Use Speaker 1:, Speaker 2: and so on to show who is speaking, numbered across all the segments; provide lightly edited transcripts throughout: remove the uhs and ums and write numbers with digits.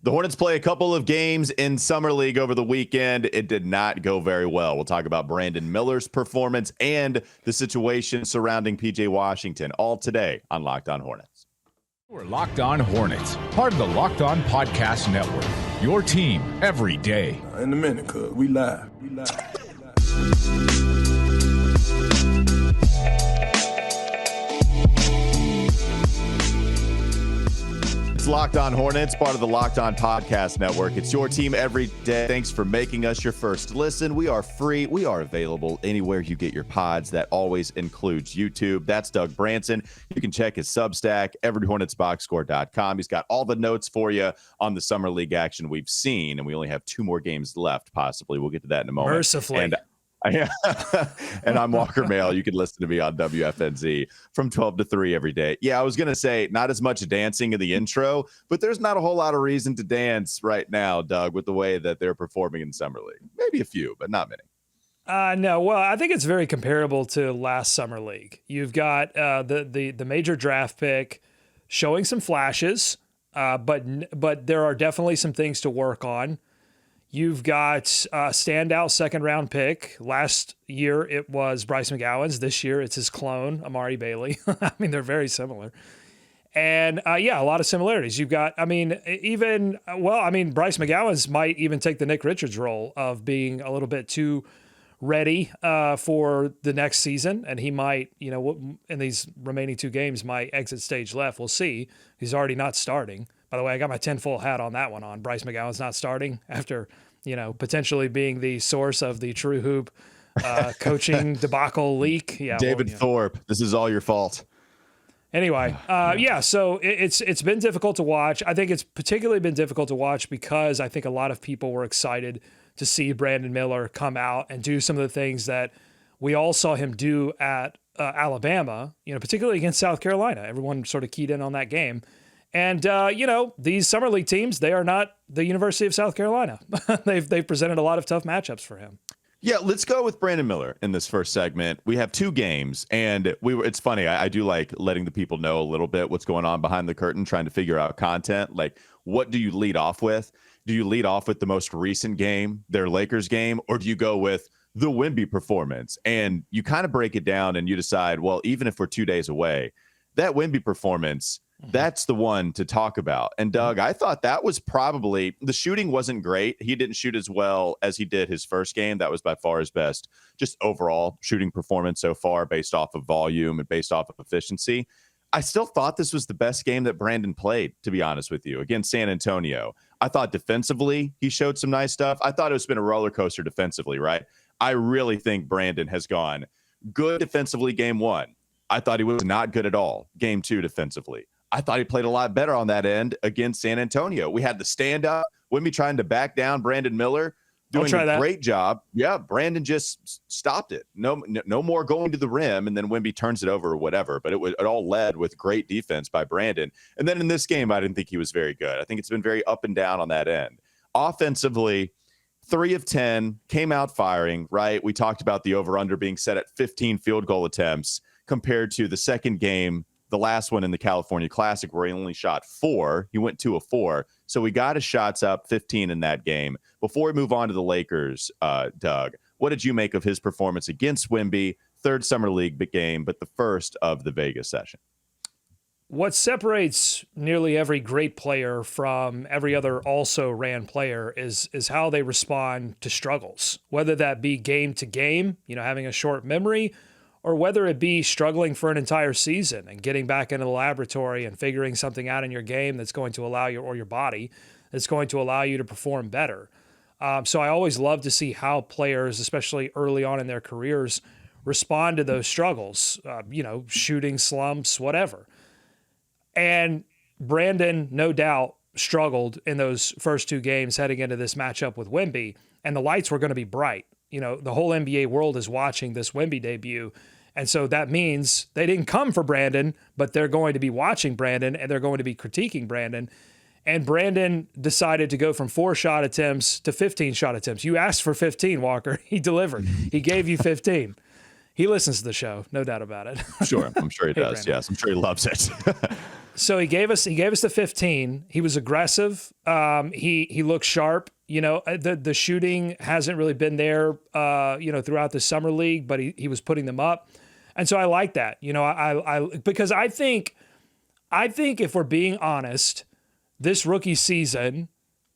Speaker 1: The Hornets play a couple of games in Summer League over the weekend. It did not go very well. We'll talk about Brandon Miller's performance and the situation surrounding PJ Washington all today on Locked On Hornets.
Speaker 2: We're Locked On Hornets, part of the Locked On Podcast Network. Your team every day.
Speaker 3: In a minute, cuz we live.
Speaker 1: It's Locked On Hornets, part of the Locked On Podcast Network. It's your team every day. Thanks for making us your first listen. We are free. We are available anywhere you get your pods. That always includes YouTube. That's Doug Branson. You can check his Substack, everyhornetsboxscore.com. He's got all the notes for you on the Summer League action we've seen, and we only have 2 more games left, possibly. We'll get to that in a moment.
Speaker 4: Mercifully.
Speaker 1: And I'm Walker Mehl. You can listen to me on WFNZ from 12 to 3 every day. Yeah, I was going to say not as much dancing in the intro, but there's not a whole lot of reason to dance right now, Doug, with the way that they're performing in Summer League. Maybe a few, but not many.
Speaker 4: No, well, I think it's very comparable to last Summer League. You've got the major draft pick showing some flashes, but there are definitely some things to work on. You've got a standout second-round pick. Last year, it was Bryce McGowan's. This year, it's his clone, Amari Bailey. I mean, they're very similar. And, a lot of similarities. You've got, Bryce McGowan's might even take the Nick Richards role of being a little bit too ready for the next season. And he might, in these remaining 2 games, might exit stage left. We'll see. He's already not starting. By the way, I got my tinfoil hat on that one on. Bryce McGowan's not starting after, potentially being the source of the True Hoop coaching debacle leak. Yeah,
Speaker 1: David Thorpe, this is all your fault.
Speaker 4: Anyway, so it's been difficult to watch. I think it's particularly been difficult to watch because I think a lot of people were excited to see Brandon Miller come out and do some of the things that we all saw him do at Alabama, particularly against South Carolina. Everyone sort of keyed in on that game. And, these Summer League teams, they are not the University of South Carolina. They've presented a lot of tough matchups for him.
Speaker 1: Yeah, let's go with Brandon Miller in this first segment. We have 2 games, and it's funny. I do like letting the people know a little bit what's going on behind the curtain, trying to figure out content. Like, what do you lead off with? Do you lead off with the most recent game, their Lakers game, or do you go with the Wemby performance? And you kind of break it down and you decide, well, even if we're 2 days away, that Wemby performance, that's the one to talk about. And Doug, I thought that was probably, the shooting wasn't great. He didn't shoot as well as he did his first game. That was by far his best, just overall shooting performance so far based off of volume and based off of efficiency. I still thought this was the best game that Brandon played, to be honest with you, against San Antonio. I thought defensively, he showed some nice stuff. I thought it's been a roller coaster defensively, right? I really think Brandon has gone good defensively game 1. I thought he was not good at all game 2 defensively. I thought he played a lot better on that end against San Antonio. We had the stand-up, Wemby trying to back down Brandon Miller, doing a great job. Yeah, Brandon just stopped it. No more going to the rim, and then Wemby turns it over or whatever. But it all led with great defense by Brandon. And then in this game, I didn't think he was very good. I think it's been very up and down on that end. Offensively, 3 of 10, came out firing, right? We talked about the over-under being set at 15 field goal attempts compared to the second game, the last one in the California Classic, where he only shot 4. He went 2 of 4. So we got his shots up 15 in that game. Before we move on to the Lakers, Doug, what did you make of his performance against Wemby? 3rd Summer League game, but the first of the Vegas session.
Speaker 4: What separates nearly every great player from every other also-ran player is how they respond to struggles, whether that be game to game, having a short memory, or whether it be struggling for an entire season and getting back into the laboratory and figuring something out in your game that's going to allow you, or your body, that's going to allow you to perform better. So I always love to see how players, especially early on in their careers, respond to those struggles, shooting slumps, whatever. And Brandon, no doubt, struggled in those first 2 games heading into this matchup with Wemby, and the lights were going to be bright. The whole NBA world is watching this Wemby debut. And so that means they didn't come for Brandon, but they're going to be watching Brandon and they're going to be critiquing Brandon. And Brandon decided to go from 4 shot attempts to 15 shot attempts. You asked for 15, Walker. He delivered. He gave you 15. He listens to the show, no doubt about it.
Speaker 1: Sure, I'm sure he
Speaker 4: Hey,
Speaker 1: does.
Speaker 4: Brandon.
Speaker 1: Yes, I'm sure he loves it.
Speaker 4: So he gave us the 15. He was aggressive. He looked sharp. The shooting hasn't really been there, throughout the summer league, but he was putting them up, and so I like that. Because I think if we're being honest, this rookie season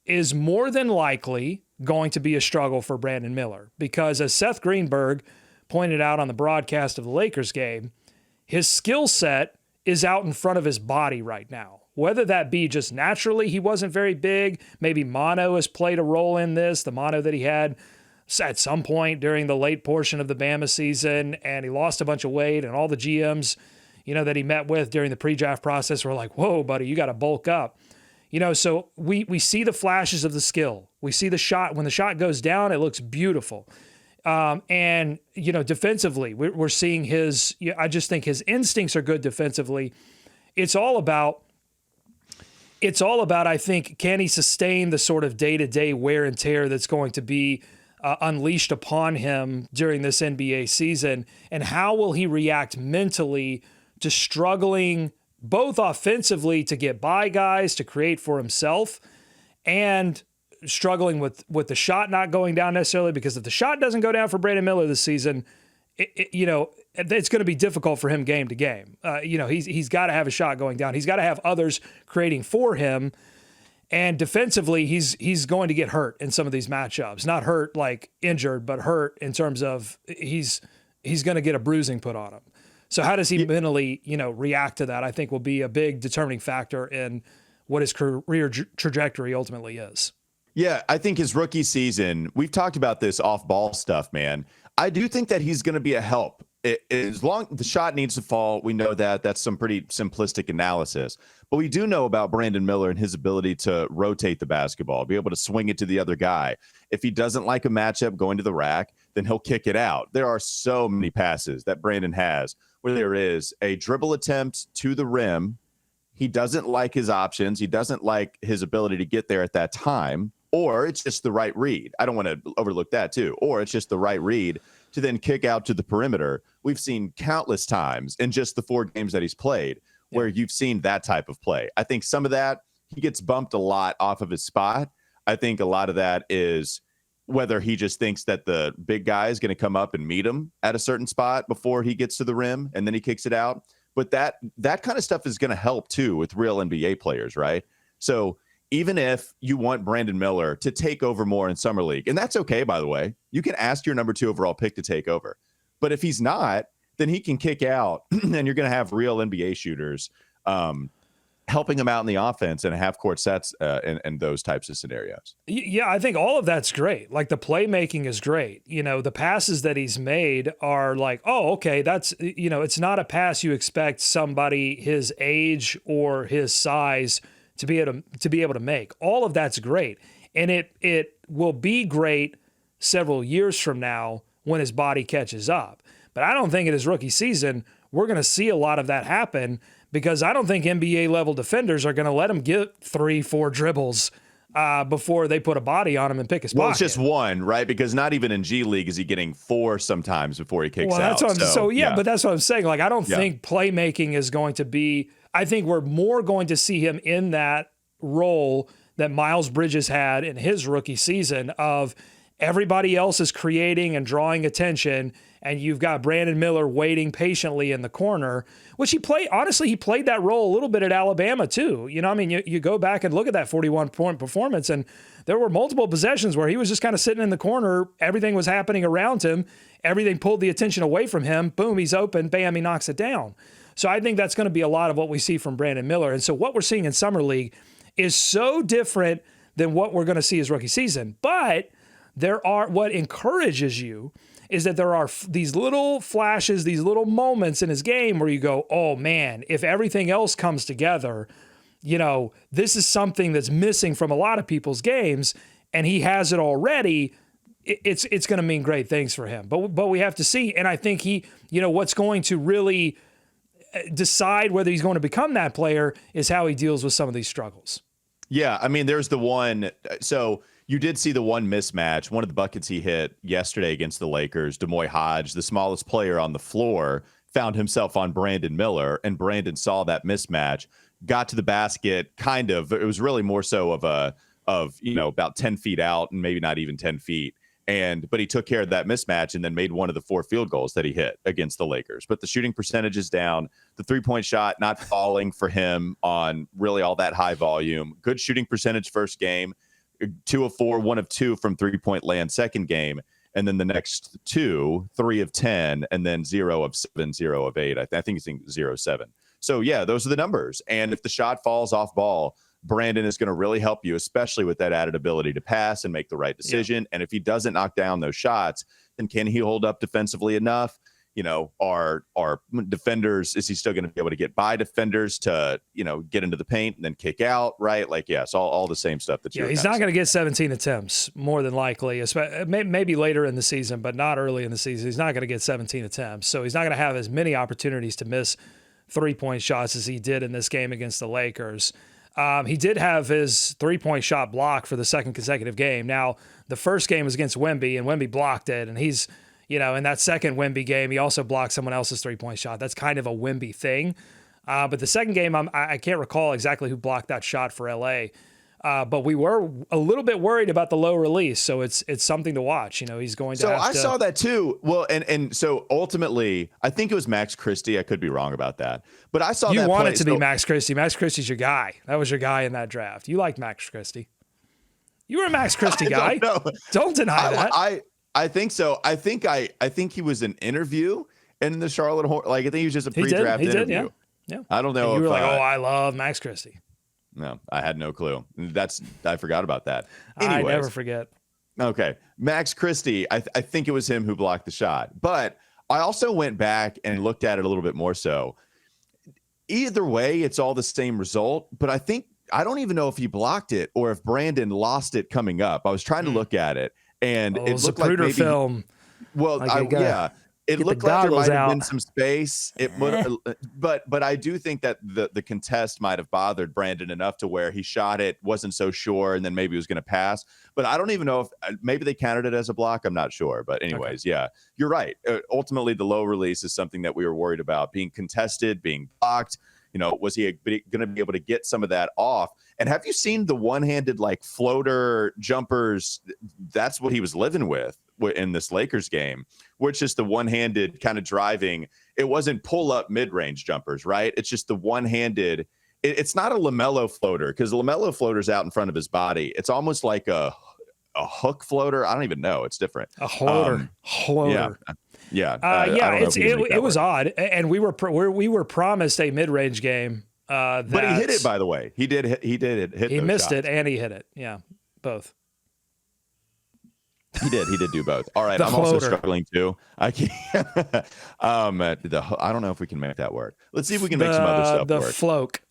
Speaker 4: is more than likely going to be a struggle for Brandon Miller, because as Seth Greenberg pointed out on the broadcast of the Lakers game, his skill set is out in front of his body right now. Whether that be just naturally he wasn't very big, maybe mono has played a role in this, the mono that he had at some point during the late portion of the Bama season, and he lost a bunch of weight, and all the GMs, that he met with during the pre-draft process were like, whoa, buddy, you got to bulk up. So we see the flashes of the skill. We see the shot. When the shot goes down, it looks beautiful. And defensively, we're seeing I just think his instincts are good defensively. It's all about, I think, can he sustain the sort of day-to-day wear and tear that's going to be unleashed upon him during this NBA season? And how will he react mentally to struggling both offensively to get by guys, to create for himself, and struggling with the shot not going down necessarily? Because if the shot doesn't go down for Brandon Miller this season, it's going to be difficult for him game to game. He's got to have a shot going down. He's got to have others creating for him. And defensively, he's going to get hurt in some of these matchups. Not hurt like injured, but hurt in terms of he's going to get a bruising put on him. So how does he mentally, react to that? I think will be a big determining factor in what his career trajectory ultimately is.
Speaker 1: Yeah, I think his rookie season, we've talked about this off-ball stuff, man. I do think that he's going to be a help. As long the shot needs to fall, we know that. That's some pretty simplistic analysis. But we do know about Brandon Miller and his ability to rotate the basketball, be able to swing it to the other guy. If he doesn't like a matchup going to the rack, then he'll kick it out. There are so many passes that Brandon has where there is a dribble attempt to the rim. He doesn't like his options. He doesn't like his ability to get there at that time. Or it's just the right read. I don't want to overlook that too. Or it's just the right read to then kick out to the perimeter. We've seen countless times in just the 4 games that he's played where you've seen that type of play. I think some of that, he gets bumped a lot off of his spot. I think a lot of that is whether he just thinks that the big guy is going to come up and meet him at a certain spot before he gets to the rim and then he kicks it out. But that kind of stuff is going to help too with real NBA players, right? So even if you want Brandon Miller to take over more in Summer League, and that's okay, by the way, you can ask your number 2 overall pick to take over. But if he's not, then he can kick out and you're going to have real NBA shooters helping him out in the offense and half-court sets and those types of scenarios.
Speaker 4: Yeah, I think all of that's great. Like the playmaking is great. The passes that he's made are like, oh, okay, that's, it's not a pass you expect somebody his age or his size to be able to make. All of that's great. And it will be great several years from now when his body catches up. But I don't think in his rookie season, we're going to see a lot of that happen, because I don't think NBA level defenders are going to let him get 3-4 dribbles before they put a body on him and pick his pocket.
Speaker 1: Well, it's just one, right? Because not even in G League is he getting 4 sometimes before he kicks out.
Speaker 4: That's what but that's what I'm saying. Like, I don't think playmaking is going to be, I think we're more going to see him in that role that Miles Bridges had in his rookie season of everybody else is creating and drawing attention, and you've got Brandon Miller waiting patiently in the corner, which he played that role a little bit at Alabama too. You go back and look at that 41-point performance, and there were multiple possessions where he was just kind of sitting in the corner. Everything was happening around him. Everything pulled the attention away from him. Boom, he's open. Bam, he knocks it down. So I think that's going to be a lot of what we see from Brandon Miller. And so what we're seeing in Summer League is so different than what we're going to see his rookie season. But what encourages you is that there are these little flashes, these little moments in his game where you go, oh man, if everything else comes together, this is something that's missing from a lot of people's games, and he has it already. It's going to mean great things for him. But we have to see. And I think what's going to really decide whether he's going to become that player is how he deals with some of these struggles.
Speaker 1: Yeah, I mean, there's the one. So you did see the one mismatch. One of the buckets he hit yesterday against the Lakers, Demoy Hodge, the smallest player on the floor, found himself on Brandon Miller, and Brandon saw that mismatch, got to the basket. Kind of, it was really more so of about 10 feet out, and maybe not even 10 feet. But he took care of that mismatch and then made one of the 4 field goals that he hit against the Lakers. But the shooting percentage is down. The 3-point shot not falling for him on really all that high volume. Good shooting percentage first game, 2 of 4, 1 of 2 from 3-point land second game. And then the next 2, 3 of 10, and then 0 of 7, 0 of 8. I think he's 0 7. So yeah, those are the numbers. And if the shot falls off ball, Brandon is going to really help you, especially with that added ability to pass and make the right decision. Yeah. And if he doesn't knock down those shots, then can he hold up defensively enough? Are defenders, is he still going to be able to get by defenders to, get into the paint and then kick out, right? Like, yes, all the same stuff that
Speaker 4: he's not going to get 17 attempts, more than likely, maybe later in the season, but not early in the season. He's not going to get 17 attempts. So he's not going to have as many opportunities to miss 3-point shots as he did in this game against the Lakers. He did have his 3-point shot blocked for the second consecutive game. Now, the first game was against Wemby, and Wemby blocked it. And he's, in that second Wemby game, he also blocked someone else's 3-point shot. That's kind of a Wemby thing. But the second game, I can't recall exactly who blocked that shot for LA. But we were a little bit worried about the low release, so it's something to watch. He's going to.
Speaker 1: So I saw that too. Well, and so ultimately, I think it was Max Christie. I could be wrong about that, but I saw
Speaker 4: you wanted to be Max Christie. Max Christie's your guy. That was your guy in that draft. You liked Max Christie. You were a Max Christie guy. Don't deny that.
Speaker 1: I think so. I think he was an interview in the Charlotte Hornets. Like I think he was just a pre-draft interview.
Speaker 4: Yeah.
Speaker 1: I don't know.
Speaker 4: And you were like, I love Max Christie.
Speaker 1: No, I had no clue. I forgot about that. Anyways,
Speaker 4: I never forget.
Speaker 1: Okay. Max Christie, I think it was him who blocked the shot. But I also went back and looked at it a little bit more so. Either way, it's all the same result. But I don't even know if he blocked it or if Brandon lost it coming up. I was trying to look at it, and it looked like maybe
Speaker 4: film.
Speaker 1: Yeah. It looked like there might have been some space. But I do think that the contest might have bothered Brandon enough to where he shot it, wasn't so sure, and then maybe he was going to pass. But I don't even know if maybe they counted it as a block. I'm not sure. But anyways, Yeah, you're right. Ultimately, the low release is something that we were worried about, being contested, being blocked. Was he going to be able to get some of that off? And have you seen the one-handed floater jumpers? That's what he was living with in this Lakers game, where it's just the one-handed kind of driving. It wasn't pull-up mid-range jumpers, right? It's just the one-handed. It's not a LaMelo floater, because the LaMelo floater's out in front of his body. It's almost like a hook floater. I don't even know. It's different.
Speaker 4: A floater.
Speaker 1: Yeah.
Speaker 4: It was odd, and we were promised a mid-range game. But
Speaker 1: he hit it, by the way. He did hit
Speaker 4: He missed
Speaker 1: shots.
Speaker 4: it, and he hit it. Yeah, both.
Speaker 1: He did do both. All right, I'm also struggling too. I can't. I don't know if we can make that work. Let's see if we can make some other stuff work.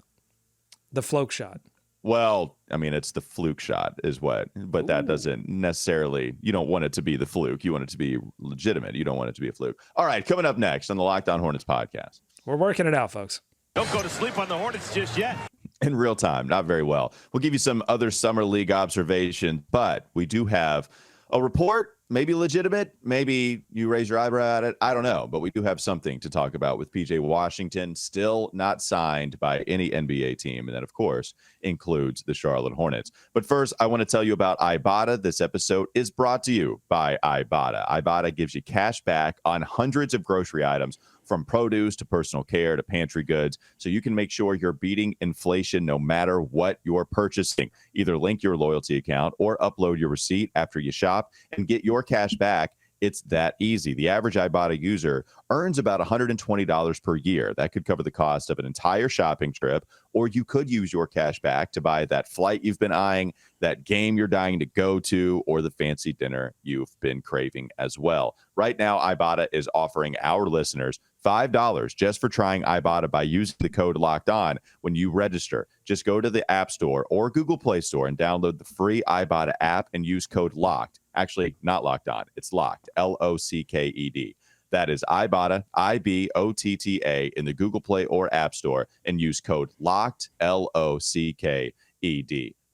Speaker 4: The floke shot.
Speaker 1: Well, I mean, it's the fluke shot is what, but that doesn't necessarily, you don't want it to be the fluke. You want it to be legitimate. You don't want it to be a fluke. All right, coming up next on the Locked On Hornets podcast.
Speaker 4: We're working it out, folks.
Speaker 5: Don't go to sleep on the Hornets just yet.
Speaker 1: In real time, not very well. We'll give you some other summer league observations, but we do have a report, maybe legitimate, maybe you raise your eyebrow at it. I don't know, but we do have something to talk about with PJ Washington, still not signed by any NBA team. And that, of course, includes the Charlotte Hornets. But first, I want to tell you about Ibotta. This episode is brought to you by Ibotta. Ibotta gives you cash back on hundreds of grocery items, from produce to personal care to pantry goods, so you can make sure you're beating inflation no matter what you're purchasing. Either link your loyalty account or upload your receipt after you shop and get your cash back. It's that easy. The average Ibotta user earns about $120 per year. That could cover the cost of an entire shopping trip, or you could use your cash back to buy that flight you've been eyeing, that game you're dying to go to, or the fancy dinner you've been craving as well. Right now, Ibotta is offering our listeners $5 just for trying Ibotta by using the code Locked On when you register. Just go to the App Store or Google Play Store and download the free Ibotta app and use code LOCKED. Actually, not Locked On. It's Locked, L-O-C-K-E-D. That is Ibotta, I-B-O-T-T-A, in the Google Play or App Store, and use code LOCKED, L-O-C-K-E-D.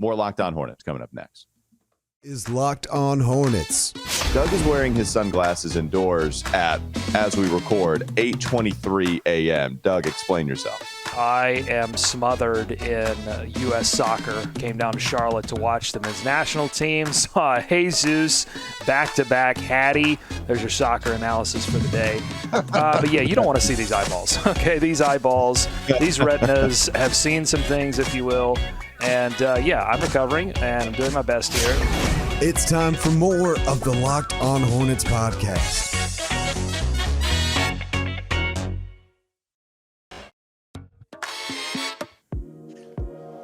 Speaker 1: More Locked On Hornets coming up next.
Speaker 6: Is Locked On Hornets.
Speaker 1: Doug is wearing his sunglasses indoors at, as we record, 8:23 a.m. Doug, explain yourself.
Speaker 4: I am smothered in U.S. soccer. Came down to Charlotte to watch the men's national team. Saw Jesus back-to-back Hattie. There's your soccer analysis for the day. But yeah, you don't want to see these eyeballs. Okay, these eyeballs, these retinas have seen some things, if you will. And yeah, I'm recovering and I'm doing my best here.
Speaker 6: It's time for more of the Locked On Hornets podcast.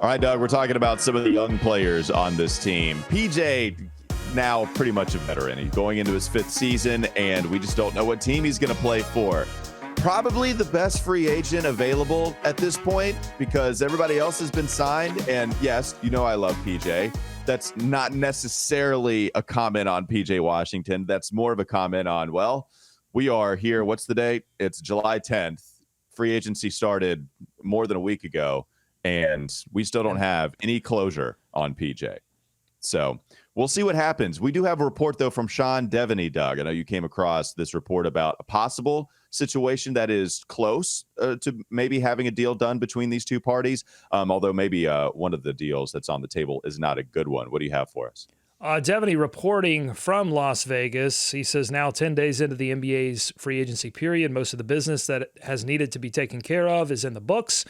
Speaker 1: All right, Doug, we're talking about some of the young players on this team. PJ, now pretty much a veteran. He's going into his 5th season, and we just don't know what team he's going to play for. Probably the best free agent available at this point because everybody else has been signed. And yes, you know I love PJ. That's not necessarily a comment on PJ Washington. That's more of a comment on, well, we are here. What's the date? It's July 10th. Free agency started more than a week ago, and we still don't have any closure on PJ. So we'll see what happens. We do have a report, though, from Sean Deveney, Doug. I know you came across this report about a possible situation that is close to maybe having a deal done between these two parties, although maybe one of the deals that's on the table is not a good one. What do you have for us?
Speaker 4: Deveney reporting from Las Vegas. He says now 10 days into the NBA's free agency period, most of the business that has needed to be taken care of is in the books.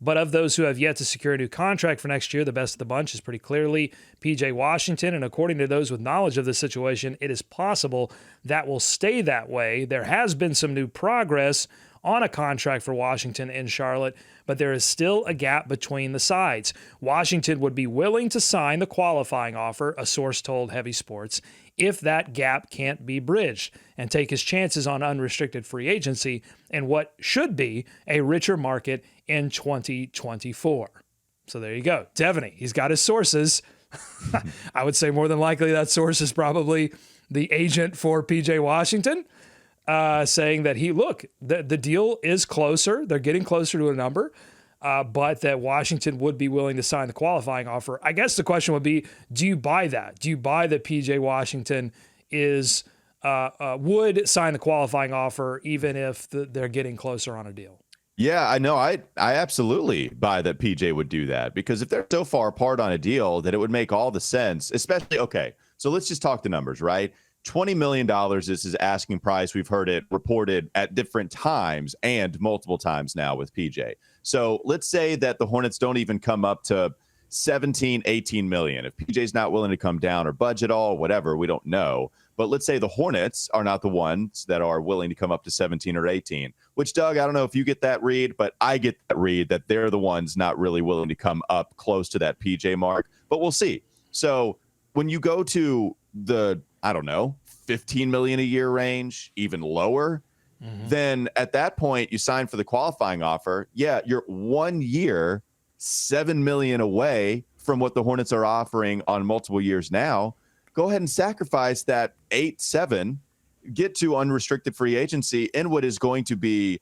Speaker 4: But of those who have yet to secure a new contract for next year, the best of the bunch is pretty clearly P.J. Washington. And according to those with knowledge of the situation, it is possible that will stay that way. There has been some new progress on a contract for Washington in Charlotte, but there is still a gap between the sides. Washington would be willing to sign the qualifying offer, a source told Heavy Sports, if that gap can't be bridged and take his chances on unrestricted free agency in what should be a richer market in 2024. So there you go. Deveney, he's got his sources. I would say more than likely that source is probably the agent for PJ Washington, saying that the deal is closer. They're getting closer to a number, but that Washington would be willing to sign the qualifying offer. I guess the question would be, do you buy that? Do you buy that PJ Washington would sign the qualifying offer even if they're getting closer on a deal?
Speaker 1: Yeah, I know. I absolutely buy that PJ would do that because if they're so far apart on a deal, that it would make all the sense, especially, okay, so let's just talk the numbers, right? $20 million is his asking price. We've heard it reported at different times and multiple times now with PJ. So let's say that the Hornets don't even come up to 17, 18 million. If PJ's not willing to come down or budge at all, whatever, we don't know. But let's say the Hornets are not the ones that are willing to come up to 17 or 18, which, Doug, I don't know if you get that read, but I get that read that they're the ones not really willing to come up close to that PJ mark. But we'll see. So when you go to the, I don't know, 15 million a year range, even lower, then at that point you sign for the qualifying offer. Yeah, you're 1 year, 7 million away from what the Hornets are offering on multiple years now. Go ahead and sacrifice that 8-7, get to unrestricted free agency in what is going to be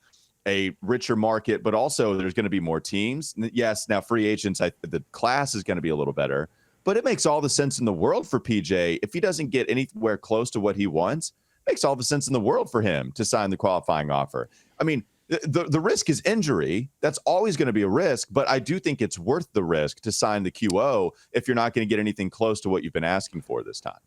Speaker 1: a richer market, but also there's going to be more teams. Yes, now free agents, the class is going to be a little better, but it makes all the sense in the world for PJ. If he doesn't get anywhere close to what he wants, it makes all the sense in the world for him to sign the qualifying offer. I mean, the risk is injury. That's always going to be a risk, but I do think it's worth the risk to sign the QO if you're not going to get anything close to what you've been asking for this time.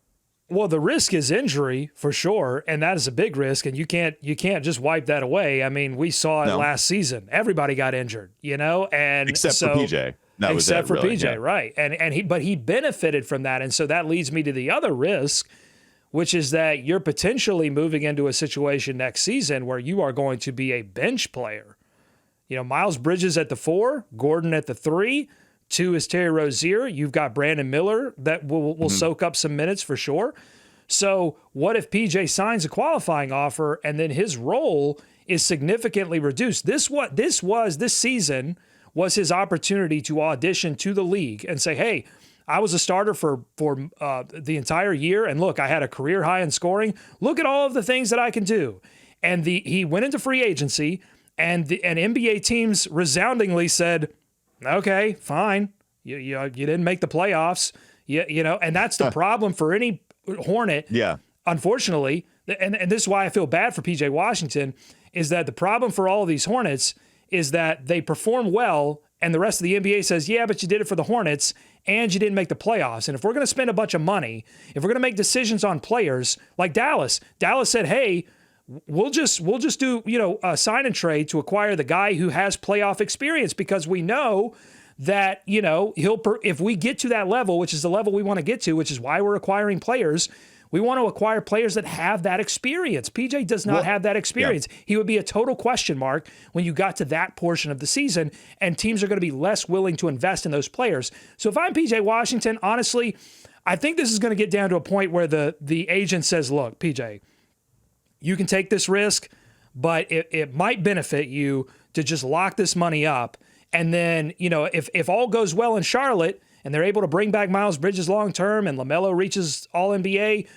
Speaker 4: Well, the risk is injury for sure, and that is a big risk, and you can't just wipe that away. I mean, we saw it last season. Everybody got injured, and
Speaker 1: except for PJ.
Speaker 4: Except for PJ, right? And he benefited from that, and so that leads me to the other risk, which is that you're potentially moving into a situation next season where you are going to be a bench player. Miles Bridges at the 4, Gordon at the 3, 2 is Terry Rozier. You've got Brandon Miller that will soak up some minutes for sure. So what if PJ signs a qualifying offer and then his role is significantly reduced? This season was his opportunity to audition to the league and say, hey, I was a starter for the entire year, and look, I had a career high in scoring. Look at all of the things that I can do. And he went into free agency, and NBA teams resoundingly said, okay, fine. You didn't make the playoffs. And that's the problem for any Hornet.
Speaker 1: Yeah.
Speaker 4: Unfortunately, and this is why I feel bad for PJ Washington, is that the problem for all of these Hornets is that they perform well, and the rest of the NBA says, yeah, but you did it for the Hornets, and you didn't make the playoffs. And if we're going to spend a bunch of money, if we're going to make decisions on players like Dallas said, hey, we'll just do a sign and trade to acquire the guy who has playoff experience, because we know that if we get to that level, which is the level we want to get to, which is why we're acquiring players. We want to acquire players that have that experience. PJ does not have that experience. Yeah. He would be a total question mark when you got to that portion of the season, and teams are going to be less willing to invest in those players. So if I'm PJ Washington, honestly, I think this is going to get down to a point where the agent says, look, PJ, you can take this risk, but it might benefit you to just lock this money up. And then, if all goes well in Charlotte and they're able to bring back Miles Bridges long-term and LaMelo reaches All-NBA,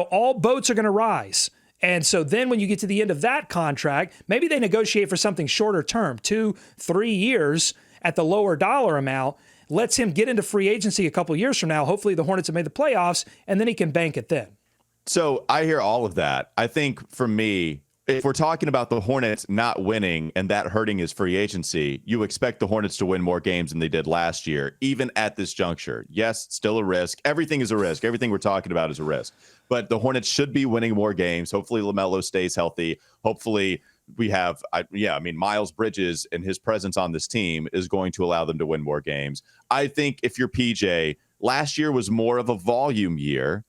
Speaker 4: all boats are going to rise. And so then when you get to the end of that contract, maybe they negotiate for something shorter term, 2-3 years at the lower dollar amount, lets him get into free agency a couple years from now. Hopefully the Hornets have made the playoffs, and then he can bank it then.
Speaker 1: So I hear all of that. I think for me, if we're talking about the Hornets not winning and that hurting his free agency, you expect the Hornets to win more games than they did last year, even at this juncture. Yes, still a risk. Everything is a risk. Everything we're talking about is a risk. But the Hornets should be winning more games. Hopefully LaMelo stays healthy. Hopefully we have, Miles Bridges and his presence on this team is going to allow them to win more games. I think if you're PJ, last year was more of a volume year.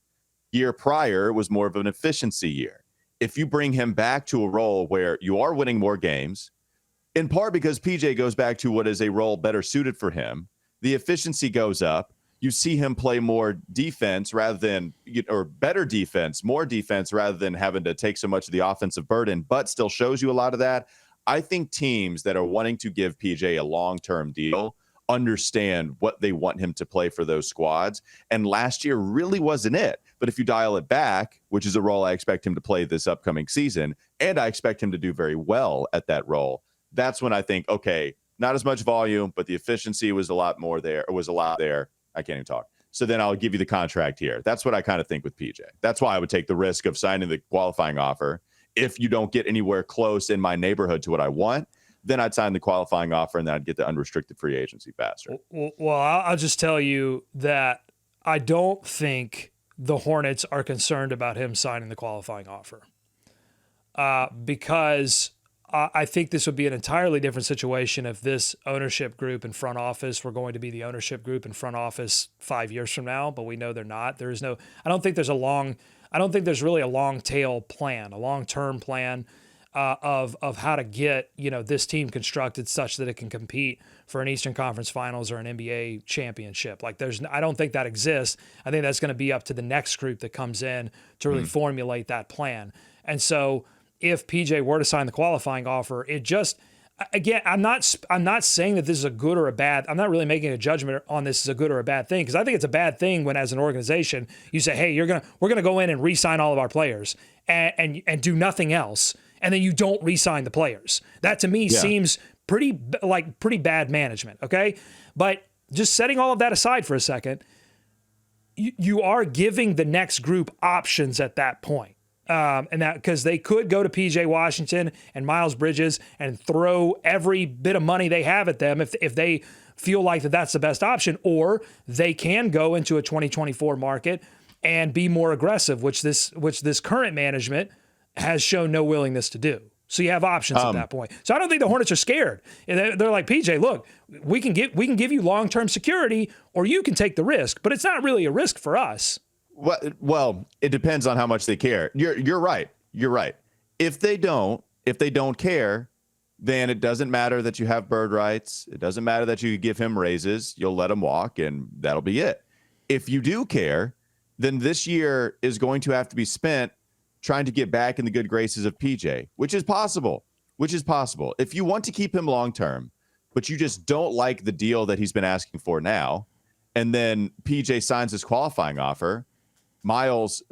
Speaker 1: Year prior was more of an efficiency year. If you bring him back to a role where you are winning more games, in part because PJ goes back to what is a role better suited for him, the efficiency goes up. You see him play more defense or better defense, more defense rather than having to take so much of the offensive burden, but still shows you a lot of that. I think teams that are wanting to give PJ a long-term deal understand what they want him to play for those squads. And last year really wasn't it. But if you dial it back, which is a role I expect him to play this upcoming season, and I expect him to do very well at that role, that's when I think, okay, not as much volume, but the efficiency was a lot there. I can't even talk. So then I'll give you the contract here. That's what I kind of think with PJ. That's why I would take the risk of signing the qualifying offer. If you don't get anywhere close in my neighborhood to what I want, then I'd sign the qualifying offer and then I'd get the unrestricted free agency faster.
Speaker 4: Well, I'll just tell you that I don't think the Hornets are concerned about him signing the qualifying offer because I think this would be an entirely different situation if this ownership group and front office were going to be the ownership group and front office 5 years from now, but we know they're not. I don't think there's really a long tail plan, a long-term plan of how to get this team constructed such that it can compete for an Eastern Conference Finals or an NBA championship. I don't think that exists. I think that's going to be up to the next group that comes in to really formulate that plan. And so if PJ were to sign the qualifying offer, it just, again, I'm not saying that this is a good or a bad. I'm not really making a judgment on this as a good or a bad thing, because I think it's a bad thing when, as an organization, you say, "Hey, we're gonna go in and re-sign all of our players and do nothing else," and then you don't re-sign the players. That to me seems pretty bad management. Okay, but just setting all of that aside for a second, you are giving the next group options at that point. And that because they could go to PJ Washington and Miles Bridges and throw every bit of money they have at them if they feel like that's the best option, or they can go into a 2024 market and be more aggressive, which this current management has shown no willingness to do. So you have options at that point. So I don't think the Hornets are scared. They're like, PJ, look, we can give you long-term security, or you can take the risk, but it's not really a risk for us.
Speaker 1: Well, it depends on how much they care. You're right. You're right. If they don't care, then it doesn't matter that you have bird rights. It doesn't matter that you give him raises. You'll let him walk, and that'll be it. If you do care, then this year is going to have to be spent trying to get back in the good graces of PJ, which is possible. If you want to keep him long term, but you just don't like the deal that he's been asking for now, and then PJ signs his qualifying offer, Miles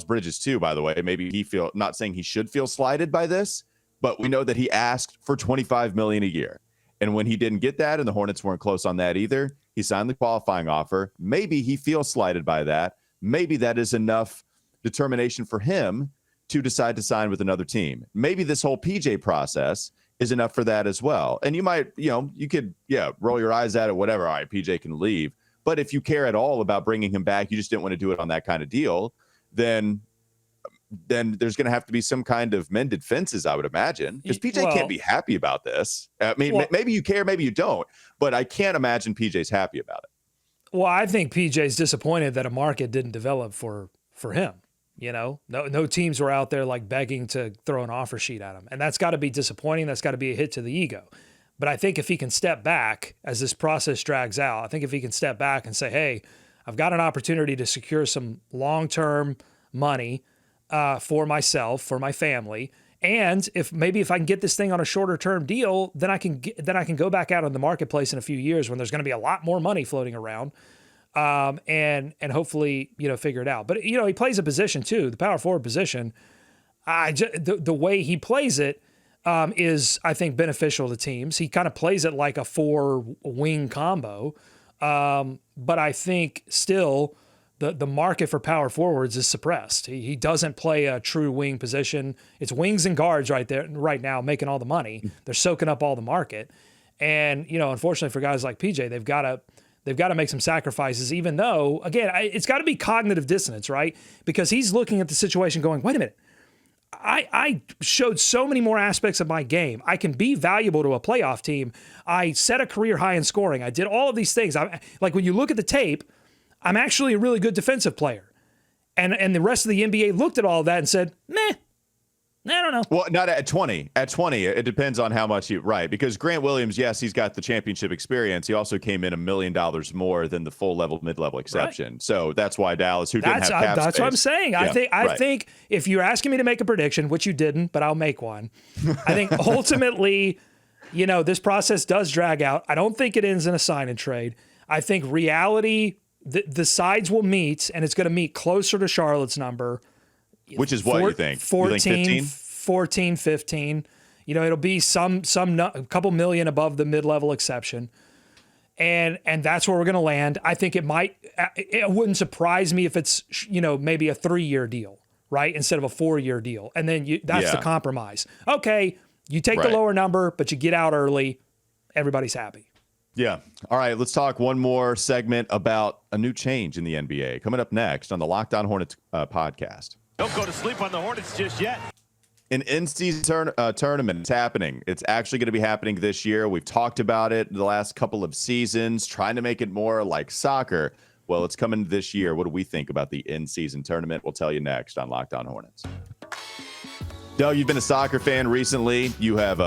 Speaker 1: Bridges too, by the way, maybe not saying he should feel slighted by this, but we know that he asked for $25 million a year. And when he didn't get that and the Hornets weren't close on that either, He signed the qualifying offer. Maybe he feels slighted by that. Maybe that is enough determination for him to decide to sign with another team. Maybe this whole PJ process is enough for that as well. And you might, you could, roll your eyes at it, whatever. All right, PJ can leave. But if you care at all about bringing him back, you just didn't want to do it on that kind of deal, then there's going to have to be some kind of mended fences, I would imagine, because PJ can't be happy about this. I mean, maybe you care, maybe you don't, but I can't imagine PJ's happy about it.
Speaker 4: Well, I think PJ's disappointed that a market didn't develop for him. No teams were out there like begging to throw an offer sheet at him. And that's got to be disappointing. That's got to be a hit to the ego. But I think if he can step back as this process drags out, I think if he can step back and say, hey, I've got an opportunity to secure some long-term money for myself, for my family. And if I can get this thing on a shorter-term deal, then I can go back out on the marketplace in a few years when there's going to be a lot more money floating around. And hopefully, figure it out. But, he plays a position too, the power forward position. The way he plays it is, I think, beneficial to teams. He kind of plays it like a 4-wing combo. But I think still the market for power forwards is suppressed. He doesn't play a true wing position. It's wings and guards right now making all the money. They're soaking up all the market. And, unfortunately for guys like PJ, they've got to make some sacrifices, even though, again, it's got to be cognitive dissonance, right? Because he's looking at the situation going, wait a minute, I showed so many more aspects of my game. I can be valuable to a playoff team. I set a career high in scoring. I did all of these things. Like when you look at the tape, I'm actually a really good defensive player. And the rest of the NBA looked at all of that and said, meh. I don't know.
Speaker 1: Well, not at 20. At 20, it depends on how much because Grant Williams, yes, he's got the championship experience. He also came in $1 million more than the full level, mid-level exception. Right. So that's why Dallas, who didn't have cap
Speaker 4: that's
Speaker 1: space,
Speaker 4: what I'm saying. Yeah, I think if you're asking me to make a prediction, which you didn't, but I'll make one. I think ultimately, this process does drag out. I don't think it ends in a sign and trade. I think reality, the sides will meet, and it's going to meet closer to Charlotte's number.
Speaker 1: Which is what you think?
Speaker 4: 14, 15. It'll be a couple million above the mid-level exception. And that's where we're going to land. I think it wouldn't surprise me if it's, maybe a 3-year deal, right? Instead of a 4-year deal. And then that's the compromise. Okay, you take the lower number, but you get out early. Everybody's happy.
Speaker 1: Yeah. All right, let's talk one more segment about a new change in the NBA. Coming up next on the Locked On Hornets podcast.
Speaker 5: Don't go to sleep on the Hornets just yet.
Speaker 1: An in-season tournament is happening. It's actually going to be happening this year. We've talked about it the last couple of seasons, trying to make it more like soccer. Well, it's coming this year. What do we think about the in-season tournament? We'll tell you next on Locked On Hornets. Doug, you've been a soccer fan recently. You have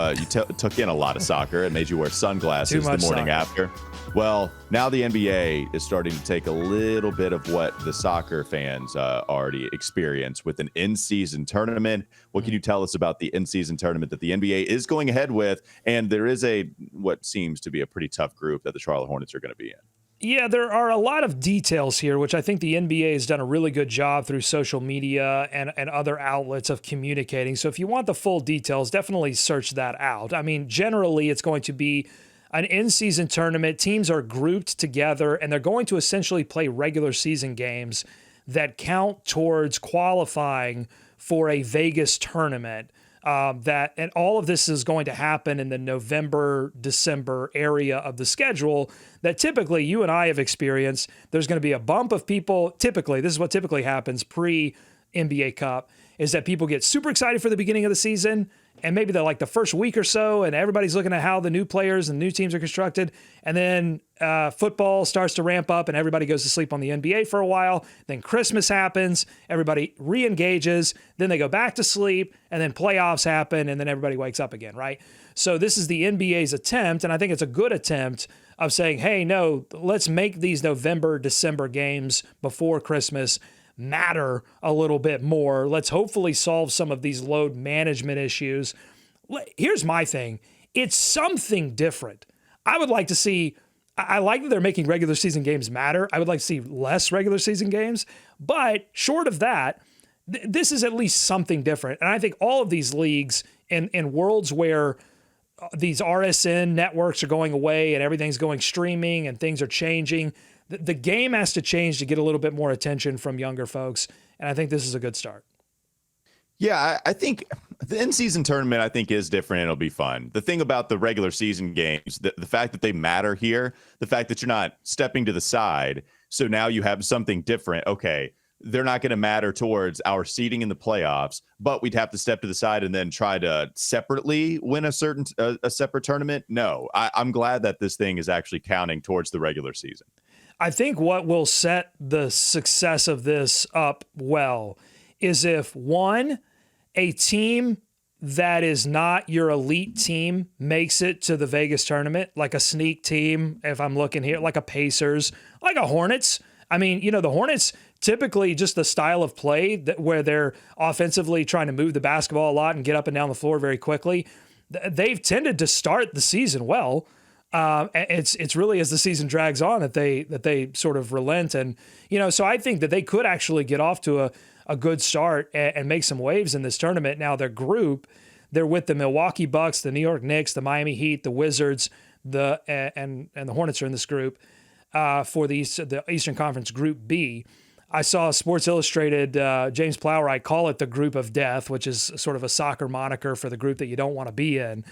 Speaker 1: took in a lot of soccer. It made you wear sunglasses the morning after. Well, now the NBA is starting to take a little bit of what the soccer fans already experience with an in-season tournament. What can you tell us about the in-season tournament that the NBA is going ahead with? And there is what seems to be a pretty tough group that the Charlotte Hornets are going to be in.
Speaker 4: Yeah, there are a lot of details here, which I think the NBA has done a really good job through social media and other outlets of communicating. So if you want the full details, definitely search that out. I mean, generally, it's going to be an in-season tournament. Teams are grouped together, and they're going to essentially play regular season games that count towards qualifying for a Vegas tournament. And all of this is going to happen in the November, December area of the schedule that typically you and I have experienced. There's going to be a bump of people. Typically, this is what typically happens pre-NBA Cup, is that people get super excited for the beginning of the season, and maybe they're like the first week or so, and everybody's looking at how the new players and new teams are constructed. And then football starts to ramp up, and everybody goes to sleep on the NBA for a while. Then Christmas happens, everybody re-engages, then they go back to sleep, and then playoffs happen, and then everybody wakes up again, right? So this is the NBA's attempt, and I think it's a good attempt of saying, hey, no, let's make these November, December games before Christmas matter a little bit more. Let's hopefully solve some of these load management issues. Here's my thing. It's something different. I would like to see, I like that they're making regular season games matter. I would like to see less regular season games, but short of that, this is at least something different. And I think all of these leagues in worlds where these RSN networks are going away and everything's going streaming and things are changing. The game has to change to get a little bit more attention from younger folks, and I think this is a good start.
Speaker 1: Yeah, I think the in-season tournament, I think, is different and it'll be fun. The thing about the regular season games, the fact that they matter here, the fact that you're not stepping to the side, so now you have something different. Okay, they're not going to matter towards our seeding in the playoffs, but we'd have to step to the side and then try to separately win a separate tournament. No, I'm glad that this thing is actually counting towards the regular season.
Speaker 4: I think what will set the success of this up well is if, one, a team that is not your elite team makes it to the Vegas tournament, like a sneak team, if I'm looking here, like a Pacers, like a Hornets. I mean, you know, the Hornets typically just the style of play where they're offensively trying to move the basketball a lot and get up and down the floor very quickly. They've tended to start the season well. It's really as the season drags on that they sort of relent. And, you know, so I think that they could actually get off to a good start and make some waves in this tournament. Now their group, they're with the Milwaukee Bucks, the New York Knicks, the Miami Heat, the Wizards, and the Hornets are in this group for the Eastern Conference Group B. I saw Sports Illustrated, James Plowright call it the group of death, which is sort of a soccer moniker for the group that you don't want to be in.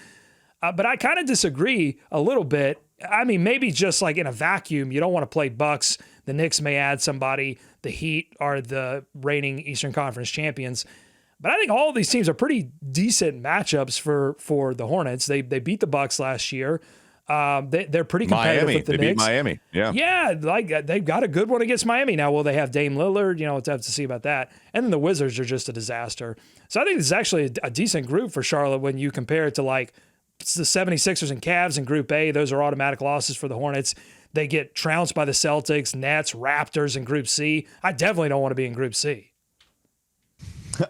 Speaker 4: But I kind of disagree a little bit. I mean, maybe just like in a vacuum, you don't want to play Bucks. The Knicks may add somebody. The Heat are the reigning Eastern Conference champions. But I think all of these teams are pretty decent matchups for the Hornets. They beat the Bucks last year. They're pretty competitive with the Knicks.
Speaker 1: They beat Miami.
Speaker 4: Yeah, like they've got a good one against Miami. Now, will they have Dame Lillard? You know, we'll have to see about that. And then the Wizards are just a disaster. So I think this is actually a decent group for Charlotte when you compare it to like the 76ers and Cavs in Group A. Those are automatic losses for the Hornets. They get trounced by the Celtics, Nets, Raptors in Group C. I definitely don't want to be in Group C.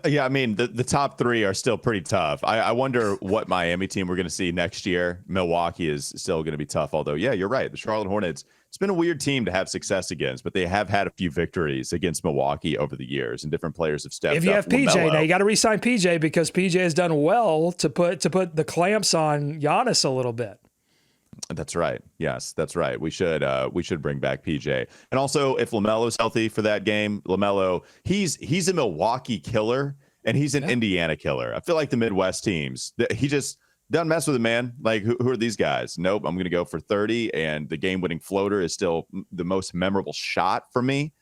Speaker 1: Yeah, I mean, the top three are still pretty tough. I wonder what Miami team we're going to see next year. Milwaukee is still going to be tough, although, yeah, you're right. The Charlotte Hornets, it's been a weird team to have success against, but they have had a few victories against Milwaukee over the years, and different players have stepped up.
Speaker 4: If you have PJ, now you got to re-sign PJ because PJ has done well to put the clamps on Giannis a little bit.
Speaker 1: That's right. Yes, that's right. We should bring back PJ. And also, if LaMelo's healthy for that game, LaMelo, he's a Milwaukee killer and he's an Indiana killer. I feel like the Midwest teams, he just doesn't mess with it, man. Like, who are these guys? Nope, I'm going to go for 30, and the game-winning floater is still the most memorable shot for me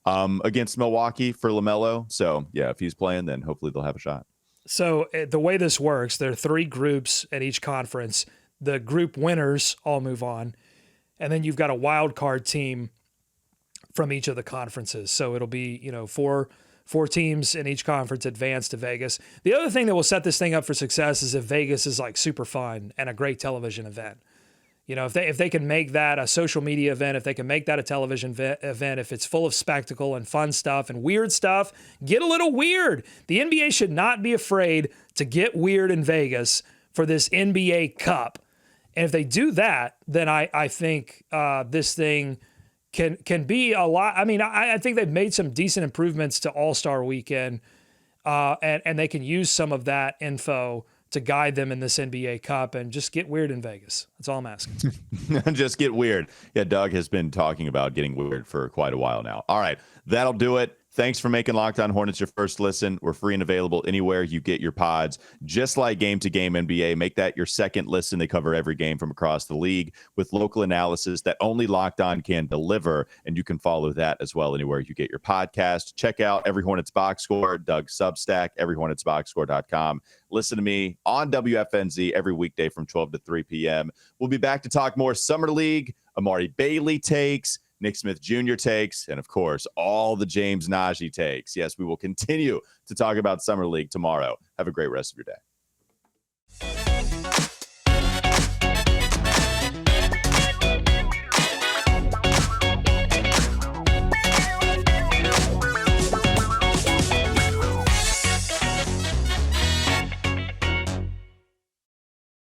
Speaker 1: against Milwaukee for LaMelo. So, yeah, if he's playing, then hopefully they'll have a shot.
Speaker 4: So the way this works, there are 3 groups at each conference. The group winners all move on, and then you've got a wild card team from each of the conferences. So it'll be, you know, four teams in each conference advance to Vegas. The other thing that will set this thing up for success is if Vegas is like super fun and a great television event. You know, if they can make that a social media event, if they can make that a television event, if it's full of spectacle and fun stuff and weird stuff, get a little weird. The NBA should not be afraid to get weird in Vegas for this NBA Cup. And if they do that, then I think this thing can be a lot. I mean, I think they've made some decent improvements to All-Star Weekend, and they can use some of that info to guide them in this NBA Cup and just get weird in Vegas. That's all I'm asking.
Speaker 1: Just get weird. Yeah, Doug has been talking about getting weird for quite a while now. All right, that'll do it. Thanks for making Locked On Hornets your first listen. We're free and available anywhere you get your pods. Just like Game to Game NBA, make that your second listen. They cover every game from across the league with local analysis that only Locked On can deliver, and you can follow that as well anywhere you get your podcast. Check out Every Hornets Box Score, Doug's Substack, everyhornetsboxscore.com. Listen to me on WFNZ every weekday from 12 to 3 p.m. We'll be back to talk more Summer League, Amari Bailey takes, Nick Smith Jr. takes, and of course, all the James Najee takes. Yes, we will continue to talk about Summer League tomorrow. Have a great rest of your day.